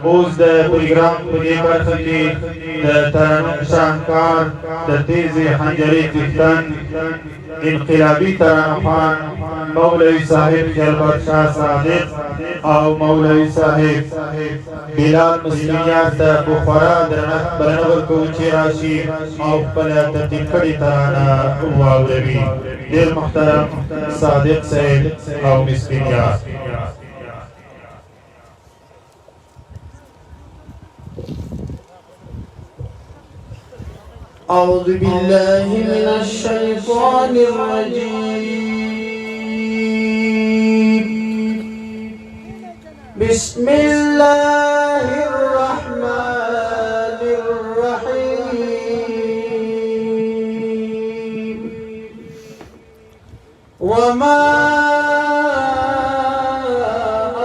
اوس د پروګرام په دې برخه کې د ترنم شاهکار د تیزې حنجرې څښتن انقلابي ترنمخوان مولوي صاحب خیرباد شاه صادق او مولوي صاحب بلال مسلمیات د بخارا درنښت بلنه ورکوو چې راشي او خپله ترتیب کړې ترانه واوروي. ډېر محترم صادق صاحب او مسلمیات. أعوذ بالله من الشيطان الرجيم. بسم الله الرحمن الرحيم. وما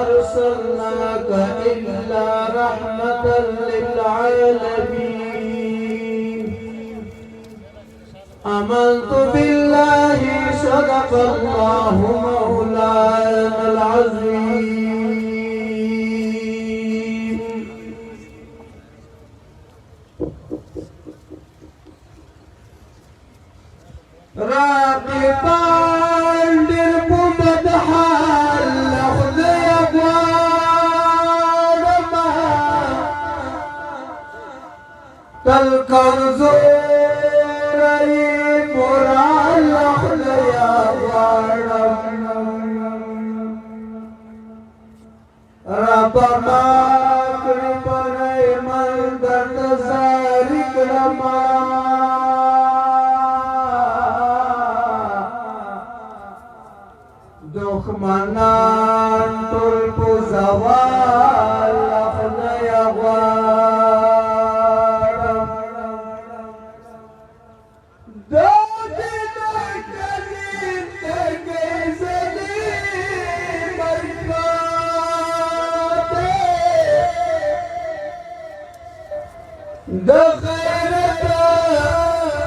أرسلناك إلا رحمة للعالمين. آمنت بالله صدق الله مولانا العظيم. راقبان دربمد حال خذي أبوالما تلكنزو دخمنان ټول په زوال خدای غواړم. د غیرت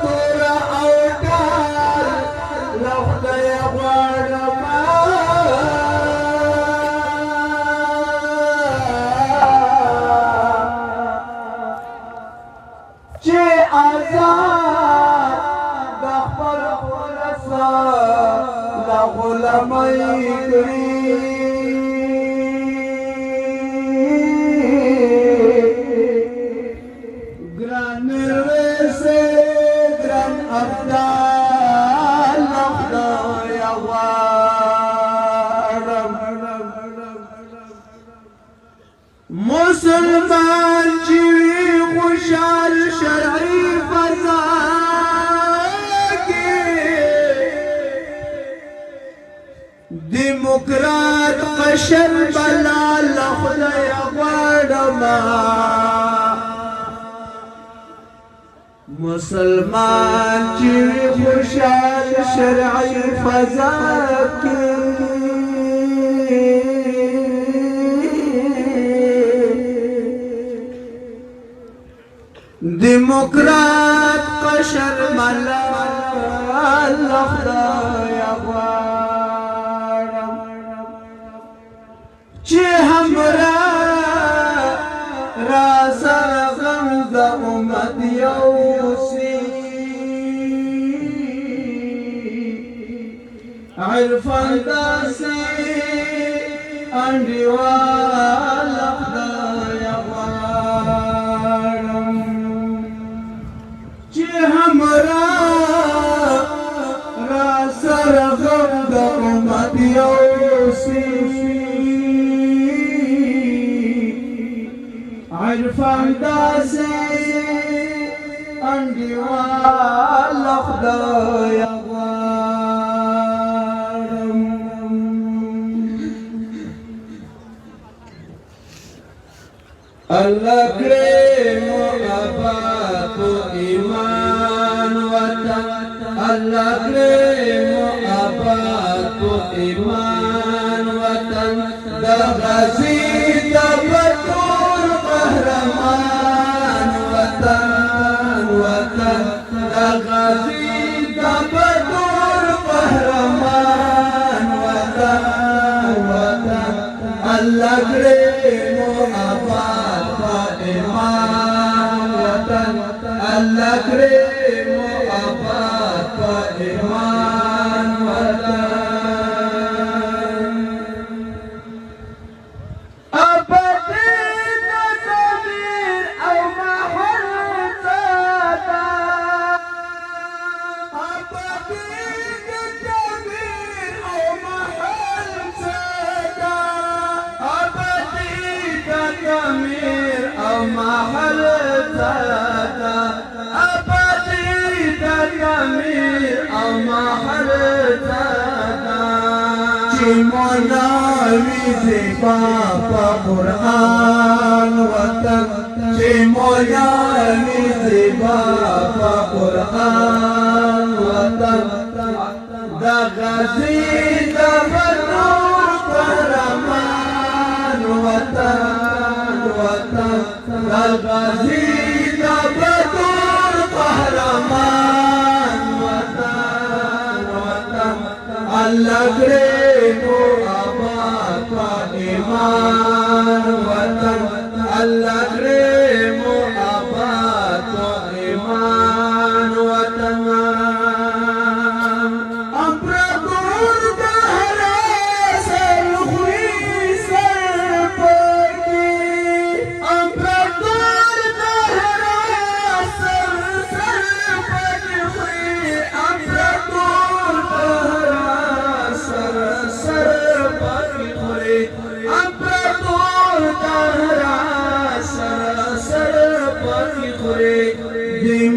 تور او کال له خدای غواړم. چې آزاد د خپل ولس له غلامۍ کړي. مسلمان چې خوشحال شرعي فضا کې دیموکرات قشر بلا له خدای غواړم. مسلمان چې خوشحال شرعي فضا کې دیموکرات قشر ملا له خدای غواړم. چې همرا را سره غم د امت یوسي. عرفان داسې انډیوال خدای غواړم. چې همرا را سره غم د امت یوسي. عرفان داسې انډیوال خدای غواړم. الله کړې محبت ایمان وطن. الله کړې محبت ایمان وطن. د غازی د بطور قهرمان وطن وطن. د غازی د بطور قهرمان وطن وطن. الله کړې محبت ایمان وطن الله کریم و آباد په ایمان وطن محل زادا أبدي تكمير أو محل زادا جمونا وزيبا قرآن وطن جمونا وزيبا قرآن وطن دا غزي دا بدور قهرمان وطن الغازي بدر قهرمان وطن الله کریم و آباد په ایمان وطن الله کریم و آباد په ایمان وطن امپراتور دهرا سر خوی سر پاکی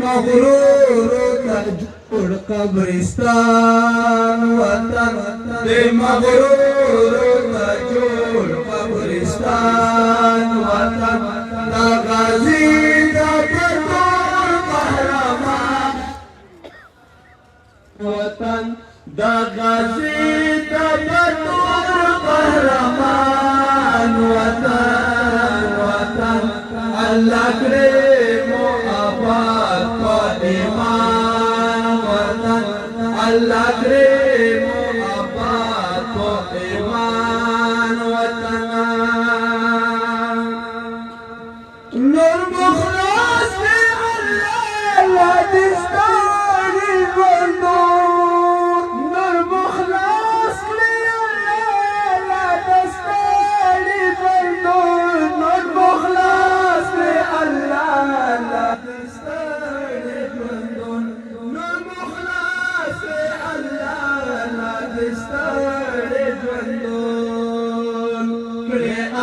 مغرور تجور قبرستان وطن دے مغرور تجور قبرستان وطن دا غازی دا بدر قهرمان وطن دا غازی دا بدر قهرمان وطن الله کریم و آباد په ایمان وطن الله کریم و آباد په ایمان وطن نور مخلص دی الله دستان البندور نور مخلص دی الله دستان البندور نور مخلص دی الله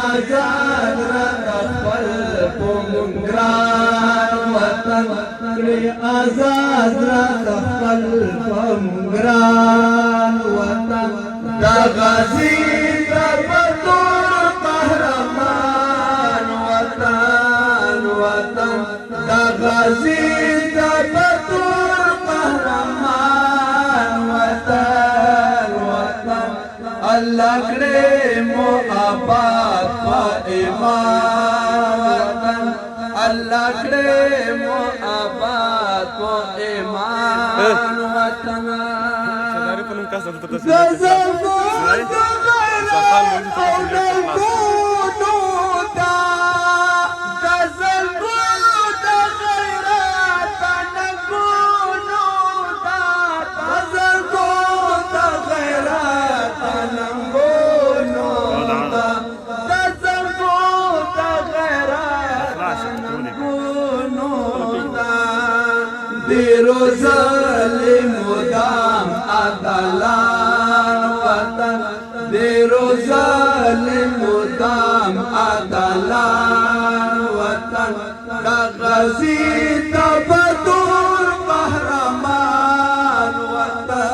آزاد را خپل پمګران وطن کړي آزاد را خپل پمګران وطن دا غازی دا بدر قهرمان وطن دا غازی دا بدر قهرمان وطن الله کریم و آباد په ایمان وطن الله کریم و آباد په ایمان وطن دیرو ظالم مدام عدالان وطن دیرو ظالم مدام عدالان وطن دا غازی دا بدر قهرمان وطن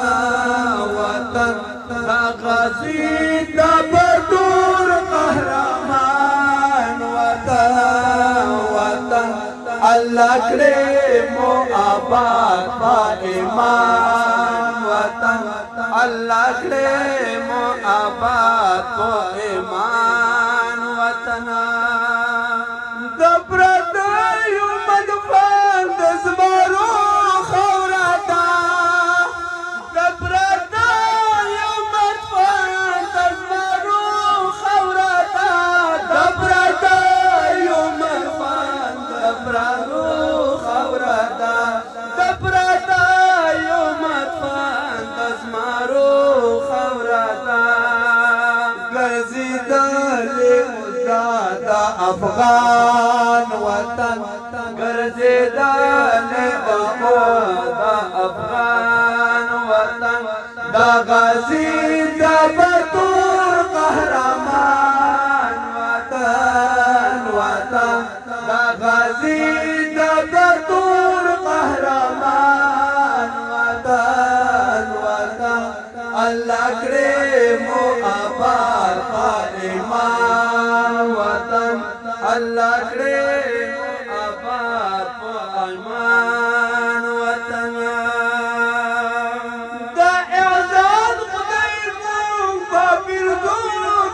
دا غازی دا بدر قهرمان وطن الله کریم و آباد په ایمان وطن الله کریم و آباد په ایمان وطن د پردیو مدفن د زمرو خوره ده د پردیو مدفن د زمرو خوره ده د پردیو مدفن افغان وطن ګرځیدل او دا افغان وطن دا غازی دا بطور قهرمان وطن دا غازی دا بطور قهرمان وطن الله کړې مو آباد ایمان وطن الله کړې مو آباد ایمان وطن دا اعزاز خدای مون په پیرزو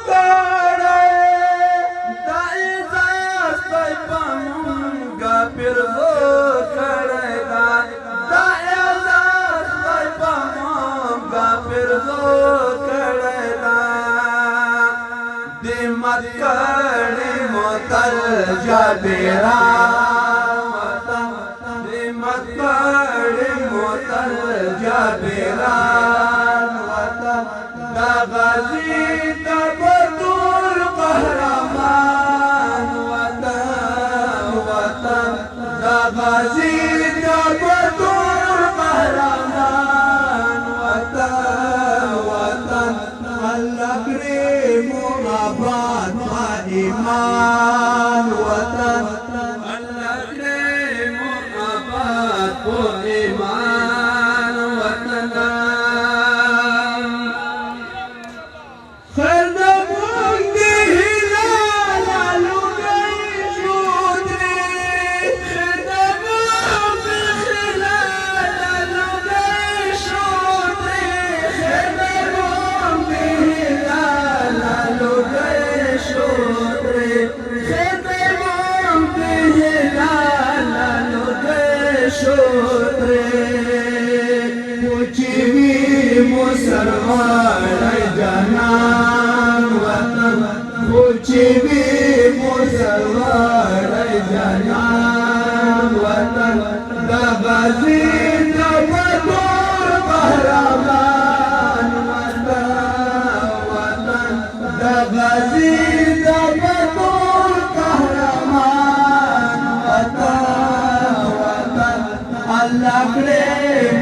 کړه دا اعزاز په مونږ پیرزو کړه دا اعزاز په مونږ پیرزو کړه دې مت کړي متل جابران وطن دې مت کړي متل جابران وطن دا غازی دا بطور قهرمان وطن دا غازی دا بطور قهرمان وطن الله کړې مو آباد ایمان وطن الله کړې مو آباد ایمان وطن خیر د مونږ دې هلال لوګي شو درې خیر د مونږ دې هلال لوګي شو درې خیر د مونږ دې هلال لوګي شو درې خیر د مونږ دې هلال لوګي شو درې پوچی وی مسلمان جانان وطن پوچی وی مسلمان جانان وطن دا غازی دا بطور قهرمان وطن دا غازی دا بطور قهرمان وطن الله کړې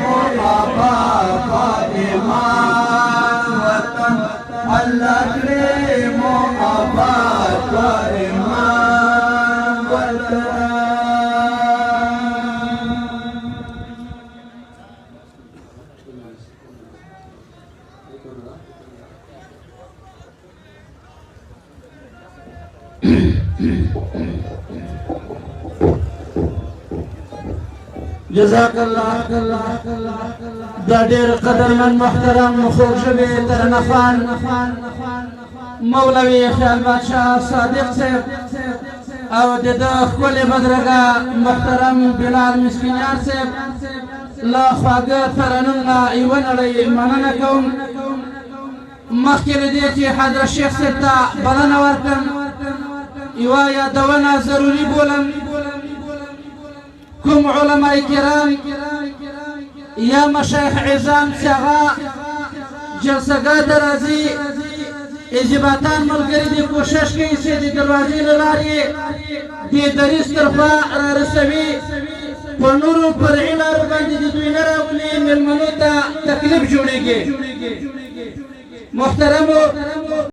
مو آباد ایمان وطن الله کړې مو آباد ایمان وطن جزاك الله دا ډېر قدرمن محترم خوږ ژبې ترانه خوان مولوي خیال بادشاه صادق صاحب او د ده ښکلې بدرګه محترم بلال مسکینیار صاحب له خواږه ترانو نه یوه نړۍ مننه کوم مخکې له دې چې حضرت شیخ صاحب ته بلنه ورکړم یوه یادونه ضروري بولم کوم علماء کرام یا مشایخ عظام چې هغه جلسهګاه ته راځي اجباتان ملګري دې کوشش کوي چې د دروازې له لارې دې دریځ تر خوا رارسوي په نورو فرعي لارو باندې د دوی نه راولي مېلمنو ته تکلیف جوړېږي محترمو